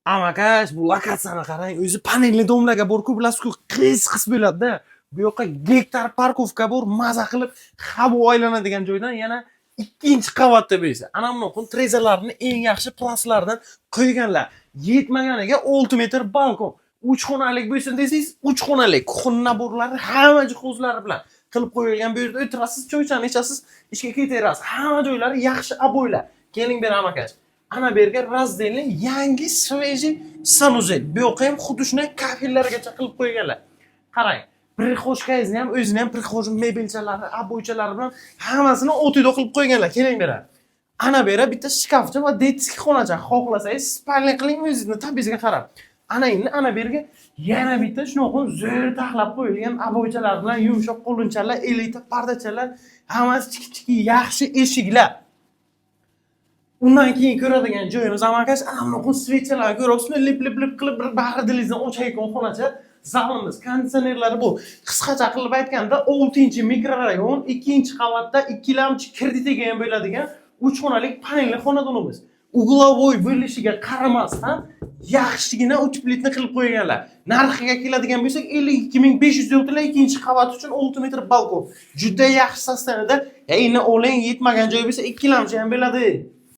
Amakash, bu lokatsiyani qarang, o'zi panelli domlarga bor-ku, bilasizku, qis bo'ladi-da. Bu yoqqa gektar parkovka bor, maza qilib havo aylanadigan joydan yana ikkinchi qavatda bo'lsa. Ana bunaqa trezalarni eng yaxshi plaslardan qo'yganlar. Yetmaganiga 6 metr balkon. 3 xonalik bo'lsin desangiz, 3 xonalik. Xon naborlari hamma jihozlari bilan qilib qo'yilgan. Bu yerda o'tirasiz, choychani ichasiz, ishga ketaverasiz. Hamma joylari yaxshi aboylar. Keling beri amakash. Ana bu yerga razdelni yangi sveji sanuzel. Bu yoqqa ham xuddi shunday kafellargacha qilib qo'yganlar. Qarang, prixoshkangizni ham o'zini ham prixoj mebelchalari, aboychalari bilan hammasini o'tida qilib qo'yganlar. Keling bera. Ana bu yerga bitta shkafcha va detskiy xonacha xohlasangiz spalni qiling o'zingizni tabiziga qarab. Ana endi ana bu yerga yana bitta shunaqa zo'r taxlab qo'yilgan aboychalar bilan yumshoq qo'linchalar, elita pardachalar, hammasi chiki-chiki yaxshi eshiklar. Undan keyin ko'radigan joyimiz amakash, ana bunaqa svechalar ko'ryapsizmi? Lip qilib bir bag'ridilizni ochayotgan xonacha. Zalimiz, konditsionerlari bu. Qisqacha qilib aytganda 6-mikrorayon, 2-qavatda 2lamchi kreditiga ham bo'ladigan 3 xonalik panelli xonadonimiz. Uglovoy bo'lishiga qaramasdan yaxshigina 3 plitni qilib qo'yganlar. Narxiga keladigan bo'lsak 52.500 yurtlar 2-qavat uchun 6 metr balkon. Juda yaxshi sostanida, endi oling yetmagan joy bo'lsa 2lamchi ham bo'ladi.